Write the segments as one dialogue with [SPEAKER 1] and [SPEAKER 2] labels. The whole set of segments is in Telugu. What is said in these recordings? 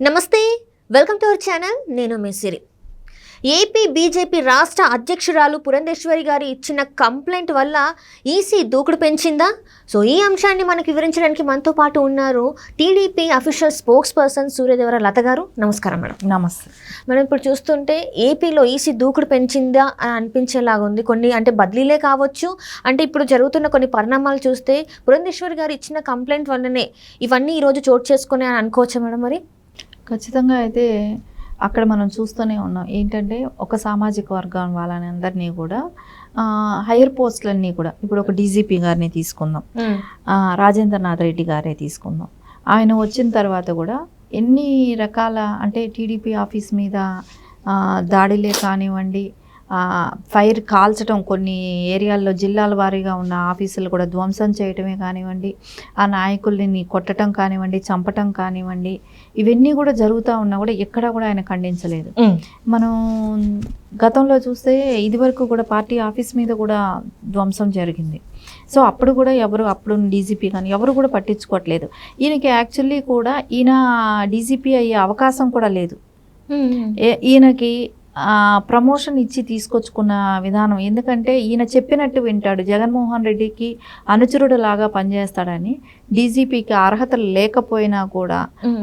[SPEAKER 1] నమస్తే, వెల్కమ్ టు అవర్ ఛానల్. నేను మీ సిరి. ఏపీ బీజేపీ రాష్ట్ర అధ్యక్షురాలు పురంధేశ్వరి గారు ఇచ్చిన కంప్లైంట్ వల్ల ఈసీ దూకుడు పెంచిందా? సో ఈ అంశాన్ని మనకు వివరించడానికి మనతో పాటు ఉన్నారు TDP official spokesperson Suryadevara Latha garu. నమస్కారం మేడం.
[SPEAKER 2] నమస్తే.
[SPEAKER 1] మనం ఇప్పుడు చూస్తుంటే ఏపీలో ఈసీ దూకుడు పెంచిందా అని అనిపించేలాగా ఉంది. కొన్ని అంటే బదిలీలే కావచ్చు, అంటే ఇప్పుడు జరుగుతున్న కొన్ని పరిణామాలు చూస్తే పురంధేశ్వరి గారు ఇచ్చిన కంప్లైంట్ వల్లనే ఇవన్నీ ఈరోజు చోటు చేసుకునే అని అనుకోవచ్చా మేడం? మరి
[SPEAKER 2] ఖచ్చితంగా అయితే అక్కడ మనం చూస్తూనే ఉన్నాం. ఏంటంటే ఒక సామాజిక వర్గం వాళ్ళని అందరినీ కూడా హైయర్ పోస్టులన్నీ కూడా, ఇప్పుడు ఒక డీజీపీ గారిని తీసుకుందాం, రాజేంద్రనాథ్ రెడ్డి గారే తీసుకుందాం. ఆయన వచ్చిన తర్వాత కూడా ఎన్ని రకాల అంటే టీడీపీ ఆఫీస్ మీద దాడులే కానివ్వండి, ఫైర్ కాల్చడం, కొన్ని ఏరియాల్లో జిల్లాల వారీగా ఉన్న ఆఫీసులు కూడా ధ్వంసం చేయటమే కానివ్వండి, ఆ నాయకుల్ని కొట్టడం కానివ్వండి, చంపటం కానివ్వండి, ఇవన్నీ కూడా జరుగుతూ ఉన్నా కూడా ఎక్కడా కూడా ఆయన ఖండించలేదు. మనం గతంలో చూస్తే ఇదివరకు కూడా పార్టీ ఆఫీస్ మీద కూడా ధ్వంసం జరిగింది. సో అప్పుడు కూడా అప్పుడు డీజీపీ కానీ ఎవరు కూడా పట్టించుకోవట్లేదు. ఈయనకి యాక్చువల్లీ కూడా ఈయన డీజీపీ అయ్యే అవకాశం కూడా లేదు. ఈయనకి ప్రమోషన్ ఇచ్చి తీసుకొచ్చుకున్న విధానం, ఎందుకంటే ఈయన చెప్పినట్టు వింటాడు, జగన్మోహన్ రెడ్డికి అనుచరుడు లాగా పనిచేస్తాడని. డీజీపీకి అర్హతలు లేకపోయినా కూడా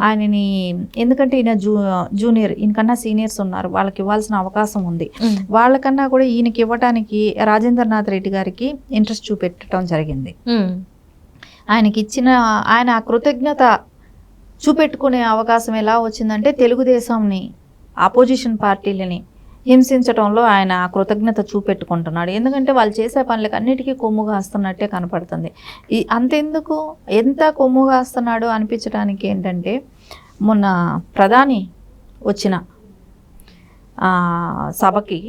[SPEAKER 2] ఆయనని, ఎందుకంటే ఈయన జూనియర్, ఈయనకన్నా సీనియర్స్ ఉన్నారు, వాళ్ళకి ఇవ్వాల్సిన అవకాశం ఉంది. వాళ్ళకన్నా కూడా ఈయనకి ఇవ్వటానికి రాజేంద్రనాథ్ రెడ్డి గారికి ఇంట్రెస్ట్ చూపెట్టడం జరిగింది. ఆయనకి ఇచ్చిన ఆయన కృతజ్ఞత చూపెట్టుకునే అవకాశం ఎలా వచ్చిందంటే, తెలుగుదేశంని ఆపోజిషన్ పార్టీలని హింసించడంలో ఆయన కృతజ్ఞత చూపెట్టుకుంటున్నాడు. ఎందుకంటే వాళ్ళు చేసే పనులకు అన్నిటికీ కొమ్ముగా వస్తున్నట్టే కనపడుతుంది. అంతెందుకు ఎంత కొమ్ముగా వస్తున్నాడు అనిపించడానికి ఏంటంటే, మొన్న ప్రధాని వచ్చిన సభకి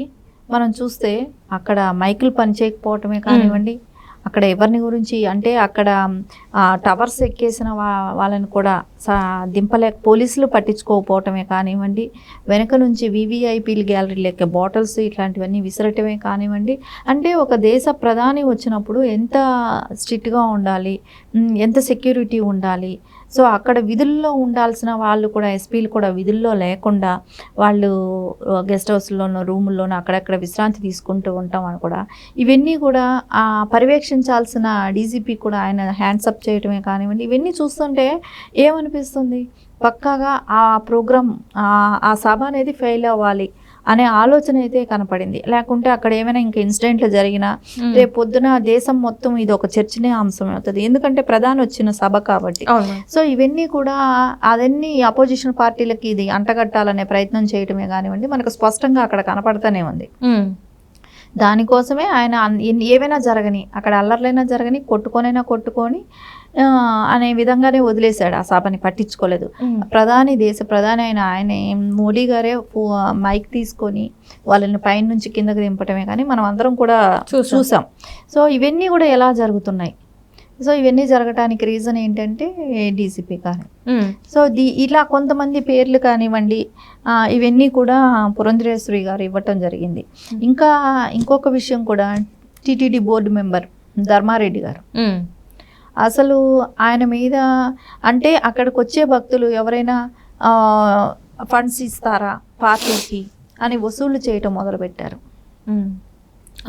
[SPEAKER 2] మనం చూస్తే అక్కడ మైకులు పనిచేయకపోవటమే కానివ్వండి, అక్కడ ఎవరిని గురించి అంటే అక్కడ టవర్స్ ఎక్కేసిన వాళ్ళని కూడా పోలీసులు పట్టించుకోకపోవటమే కానివ్వండి, వెనక నుంచి వివిఐపీలు గ్యాలరీ లెక్క బాటిల్స్ ఇట్లాంటివన్నీ విసరటమే కానివ్వండి. అంటే ఒక దేశ ప్రధాని వచ్చినప్పుడు ఎంత స్ట్రిక్ట్గా ఉండాలి, ఎంత సెక్యూరిటీ ఉండాలి. సో అక్కడ విధుల్లో ఉండాల్సిన వాళ్ళు కూడా, ఎస్పీలు కూడా విధుల్లో లేకుండా వాళ్ళు గెస్ట్ హౌస్లోనూ రూముల్లోనూ అక్కడక్కడ విశ్రాంతి తీసుకుంటూ ఉంటాం అని కూడా, ఇవన్నీ కూడా పర్యవేక్షించాల్సిన డీజీపీ కూడా ఆయన హ్యాండ్సప్ చేయటమే కానివ్వండి. ఇవన్నీ చూస్తుంటే ఏమనిపిస్తుంది, పక్కాగా ఆ ప్రోగ్రామ్ ఆ సభ అనేది ఫెయిల్ అవ్వాలి అనే ఆలోచన అయితే కనపడింది. లేకుంటే అక్కడ ఏమైనా ఇంకా ఇన్సిడెంట్లు జరిగినా రేపు పొద్దున దేశం మొత్తం ఇది ఒక చర్చనీయాంశం అవుతుంది, ఎందుకంటే ప్రధాని వచ్చిన సభ కాబట్టి. సో ఇవన్నీ కూడా అదన్నీ అపోజిషన్ పార్టీలకి ఇది అంటగట్టాలనే ప్రయత్నం చేయటమే కానివ్వండి, మనకు స్పష్టంగా అక్కడ కనపడుతూనే ఉంది. దానికోసమే ఆయన ఏవైనా జరగని, అక్కడ అల్లర్లైనా జరగని, కొట్టుకొని అనే విధంగానే వదిలేశాడు. ఆ సభని పట్టించుకోలేదు. దేశ ప్రధాని అయిన ఆయన మోడీ గారే మైక్ తీసుకొని వాళ్ళని పైన నుంచి కిందకి దింపటమే కానీ మనం అందరం కూడా చూసాం. సో ఇవన్నీ కూడా ఎలా జరుగుతున్నాయి, సో ఇవన్నీ జరగటానికి రీజన్ ఏంటంటే డీజీపీ గారు. సో ఇలా కొంతమంది పేర్లు కానివ్వండి, ఇవన్నీ కూడా పురంధేశ్వరి గారు ఇవ్వటం జరిగింది. ఇంకొక విషయం కూడా, టీటీడీ బోర్డు మెంబర్ ధర్మారెడ్డి గారు, అసలు ఆయన మీద అంటే అక్కడికి వచ్చే భక్తులు ఎవరైనా ఫండ్స్ ఇస్తారా పార్టీకి అని వసూళ్లు చేయటం మొదలుపెట్టారు.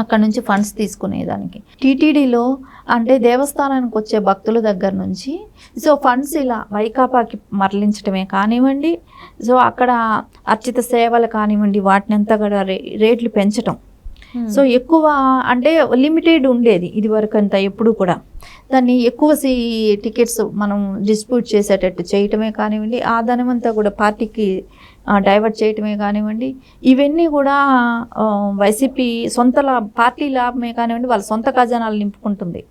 [SPEAKER 2] అక్కడ నుంచి ఫండ్స్ తీసుకునేదానికి టీటీడీలో అంటే దేవస్థానానికి వచ్చే భక్తుల దగ్గర నుంచి సో ఫండ్స్ ఇలా వైకాపాకి మరలించడమే కానివ్వండి, సో అక్కడ అర్చిత సేవలు కానివ్వండి, వాటిని అంతా కూడా రేట్లు పెంచటం. సో ఎక్కువ అంటే లిమిటెడ్ ఉండేది ఇది వరకు అంతా, ఎప్పుడు కూడా దాన్ని ఎక్కువ టికెట్స్ మనం డిస్ట్రిబ్యూట్ చేసేటట్టు చేయటమే కానివ్వండి, ఆ ధనమంతా కూడా పార్టీకి డైవర్ట్ చేయటమే కానివ్వండి, ఇవన్నీ కూడా వైసీపీ సొంత పార్టీ లాభమే కానివ్వండి, వాళ్ళ సొంత ఖజానాలు నింపుకుంటుంది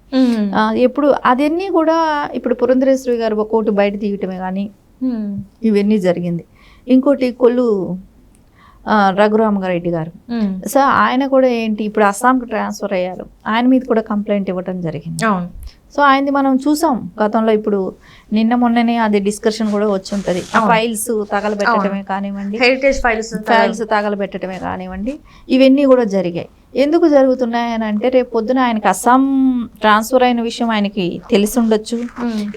[SPEAKER 2] ఎప్పుడు. అదన్నీ కూడా ఇప్పుడు పురంధేశ్వరి గారు ఒక్కోటి బయట తీయటమే కానీ ఇవన్నీ జరిగింది. ఇంకోటి కొల్లు రఘురామగారెడ్డి గారు, సో ఆయన కూడా ఏంటి ఇప్పుడు అస్సాంకి ట్రాన్స్ఫర్ అయ్యారు, ఆయన మీద కూడా కంప్లైంట్ ఇవ్వడం జరిగింది. సో ఆయనది మనం చూసాం గతంలో, ఇప్పుడు నిన్న మొన్ననే అది డిస్కషన్ కూడా వచ్చి ఉంటుంది. ఫైల్స్ తగలబెట్టడమే కానివ్వండి,
[SPEAKER 1] హెరిటేజ్ ఫైల్స్
[SPEAKER 2] తగలబెట్టడమే కానివ్వండి, ఇవన్నీ కూడా జరిగాయి. ఎందుకు జరుగుతున్నాయని అంటే రేపు పొద్దున ఆయనకి అస్సాం ట్రాన్స్ఫర్ అయిన విషయం ఆయనకి తెలిసి ఉండొచ్చు.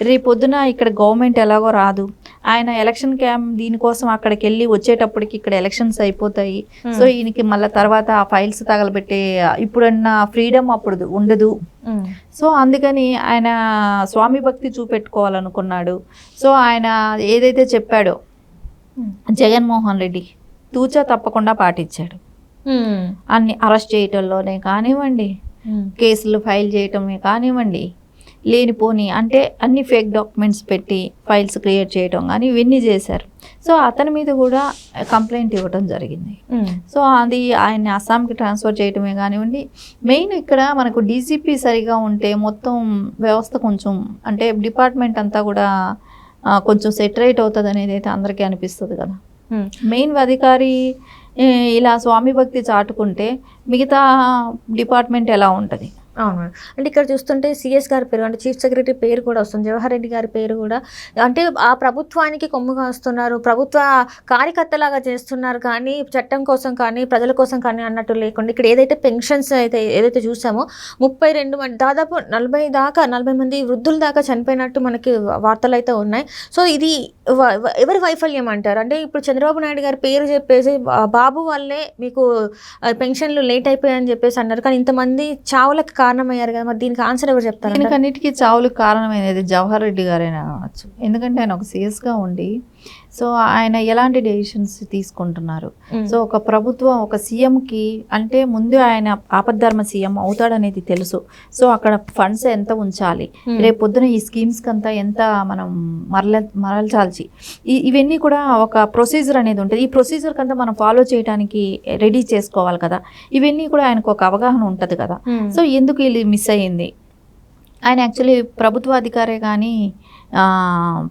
[SPEAKER 2] రేపు పొద్దున ఇక్కడ గవర్నమెంట్ ఎలాగో రాదు, ఆయన ఎలక్షన్ క్యాంప్ దీనికోసం అక్కడికి వెళ్ళి వచ్చేటప్పటికి ఇక్కడ ఎలక్షన్స్ అయిపోతాయి. సో ఈయనకి మళ్ళీ తర్వాత ఆ ఫైల్స్ తగలబెట్టే ఇప్పుడన్న ఫ్రీడమ్ అప్పుడు ఉండదు. సో అందుకని ఆయన స్వామి భక్తి చూపెట్టుకోవాలనుకున్నాడు. సో ఆయన ఏదైతే చెప్పాడో జగన్మోహన్ రెడ్డి తూచా తప్పకుండా పాటించాడు. అన్ని అరెస్ట్ చేయటంలోనే కానివ్వండి, కేసులు ఫైల్ చేయటమే కానివ్వండి, లేనిపోని అంటే అన్ని ఫేక్ డాక్యుమెంట్స్ పెట్టి ఫైల్స్ క్రియేట్ చేయటం కానీ ఇవన్నీ చేశారు. సో అతని మీద కూడా కంప్లైంట్ ఇవ్వడం జరిగింది. సో అది ఆయన్ని అస్సాంకి ట్రాన్స్ఫర్ చేయటమే కానివ్వండి, మెయిన్ ఇక్కడ మనకు డీజీపీ సరిగా ఉంటే మొత్తం వ్యవస్థ కొంచెం అంటే డిపార్ట్మెంట్ అంతా కూడా కొంచెం సెటరేట్ అవుతుంది అనేది అయితే అందరికీ అనిపిస్తుంది కదా. మెయిన్ అధికారి ఇలా స్వామి భక్తి చాటుకుంటే మిగతా డిపార్ట్మెంట్ ఎలా ఉంటుంది?
[SPEAKER 1] అవును మేడం. అంటే ఇక్కడ చూస్తుంటే సిఎస్ గారి పేరు అంటే చీఫ్ సెక్రటరీ పేరు కూడా వస్తుంది, జవహర్ రెడ్డి గారి పేరు కూడా. అంటే ఆ ప్రభుత్వానికి కొమ్ము కాస్తున్నారు, ప్రభుత్వ కార్యకర్తలాగా చేస్తున్నారు, కానీ చట్టం కోసం కానీ ప్రజల కోసం కానీ అన్నట్టు లేకుండా ఇక్కడ ఏదైతే పెన్షన్స్ ఏదైతే చూసామో 32 మంది దాదాపు 40 మంది వృద్ధుల దాకా చనిపోయినట్టు మనకి వార్తలు అయితే ఉన్నాయి. సో ఇది ఎవరి వైఫల్యం అంటారు? అంటే ఇప్పుడు చంద్రబాబు నాయుడు గారి పేరు చెప్పేసి బాబు వల్లే మీకు పెన్షన్లు లేట్ అయిపోయాయని చెప్పేసి అన్నారు, కానీ ఇంతమంది చావులకు కారణమయ్యారు కదా, మరి దీనికి ఆన్సర్ ఎవరు చెప్తారు?
[SPEAKER 2] దీనికి అన్నిటికీ చావులకు కారణమైనది జవహర్ రెడ్డి గారైనా అనవచ్చు. ఎందుకంటే ఆయన ఒక సీఎస్గా ఉండి సో ఆయన ఎలాంటి డెసిషన్స్ తీసుకుంటున్నారు. సో ఒక ప్రభుత్వం ఒక సీఎంకి అంటే ముందు ఆయన ఆపద్ధర్మ సీఎం అవుతాడనేది తెలుసు. సో అక్కడ ఫండ్స్ ఎంత ఉంచాలి, రేపు పొద్దున ఈ స్కీమ్స్కి అంతా ఎంత మనం మరల్చాల్సి, ఇవన్నీ కూడా ఒక ప్రొసీజర్ అనేది ఉంటుంది. ఈ ప్రొసీజర్కి అంతా మనం ఫాలో చేయడానికి రెడీ చేసుకోవాలి కదా. ఇవన్నీ కూడా ఆయనకు ఒక అవగాహన ఉంటుంది కదా. సో ఎందుకు ఇది మిస్ అయ్యింది? ఆయన యాక్చువల్లీ ప్రభుత్వ అధికారే కానీ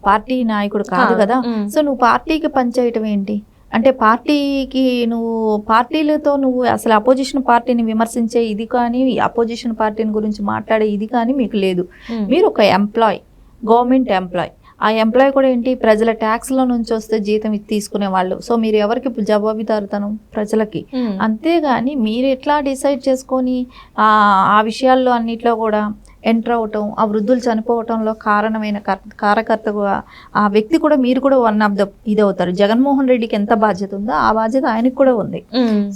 [SPEAKER 2] పార్టీ నాయకుడు కాదు కదా. సో నువ్వు పార్టీకి పనిచేయటం ఏంటి అంటే పార్టీకి నువ్వు పార్టీలతో నువ్వు అసలు అపోజిషన్ పార్టీని విమర్శించే ఇది కానీ అపోజిషన్ పార్టీని గురించి మాట్లాడే ఇది కానీ మీకు లేదు. మీరు ఒక ఎంప్లాయ్, గవర్నమెంట్ ఎంప్లాయ్. ఆ ఎంప్లాయ్ కూడా ఏంటి, ప్రజల ట్యాక్స్లో నుంచి వస్తే జీతం తీసుకునే వాళ్ళు. సో మీరు ఎవరికి జవాబుదారుతనం? ప్రజలకి. అంతేగాని మీరు ఎట్లా డిసైడ్ చేసుకొని ఆ విషయాల్లో అన్నిట్లో కూడా ఎంటర్ అవటం, ఆ వృద్ధులు చనిపోవటంలో కారణమైన కారకర్తగా ఆ వ్యక్తి కూడా మీరు కూడా వన్ ఆఫ్ ద ఇది అవుతారు. జగన్మోహన్ రెడ్డికి ఎంత బాధ్యత ఉందో ఆ బాధ్యత ఆయనకు కూడా ఉంది.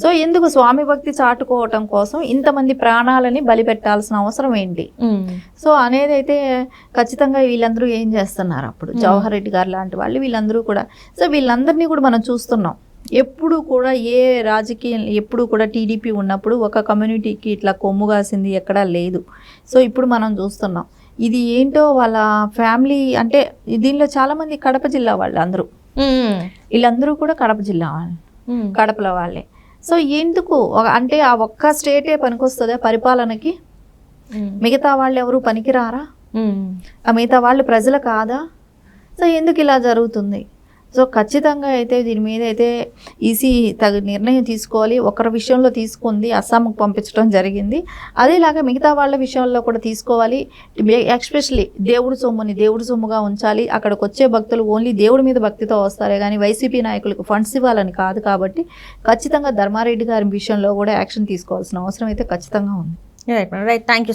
[SPEAKER 2] సో ఎందుకు స్వామి భక్తి చాటుకోవటం కోసం ఇంతమంది ప్రాణాలని బలి పెట్టాల్సిన అవసరం ఏంటి? సో అనేది అయితే ఖచ్చితంగా వీళ్ళందరూ ఏం చేస్తున్నారు అప్పుడు జవహర్ రెడ్డి గారు లాంటి వాళ్ళు వీళ్ళందరూ కూడా. సో వీళ్ళందరినీ కూడా మనం చూస్తున్నాం. ఎప్పుడు కూడా ఏ రాజకీయం ఎప్పుడు కూడా టీడీపీ ఉన్నప్పుడు ఒక కమ్యూనిటీకి ఇట్లా కొమ్ము కాసింది ఎక్కడా లేదు. సో ఇప్పుడు మనం చూస్తున్నాం. ఇది ఏంటో వాళ్ళ ఫ్యామిలీ అంటే దీనిలో చాలామంది కడప జిల్లా వాళ్ళు అందరూ, వీళ్ళందరూ కూడా కడప జిల్లా వాళ్ళు, కడపల వాళ్ళే. సో ఎందుకు అంటే ఆ ఒక్క స్టేటే పనికొస్తుందా పరిపాలనకి? మిగతా వాళ్ళు ఎవరు పనికిరారా? ఆ మిగతా వాళ్ళు ప్రజలు కాదా? సో ఎందుకు ఇలా జరుగుతుంది? సో ఖచ్చితంగా అయితే దీని మీద అయితే ఈసీ నిర్ణయం తీసుకోవాలి. ఒకరి విషయంలో తీసుకుంది, అస్సాంకి పంపించడం జరిగింది, అదేలాగా మిగతా వాళ్ళ విషయంలో కూడా తీసుకోవాలి. ఎస్పెషల్లీ దేవుడి సొమ్ముని దేవుడి సొమ్ముగా ఉంచాలి. అక్కడికి వచ్చే భక్తులు ఓన్లీ దేవుడి మీద భక్తితో వస్తారే కానీ వైసీపీ నాయకులకు ఫండ్స్ ఇవ్వాలని కాదు. కాబట్టి ఖచ్చితంగా ధర్మారెడ్డి గారి విషయంలో కూడా యాక్షన్ తీసుకోవాల్సిన అవసరం అయితే ఖచ్చితంగా ఉంది.
[SPEAKER 1] Right, thank you.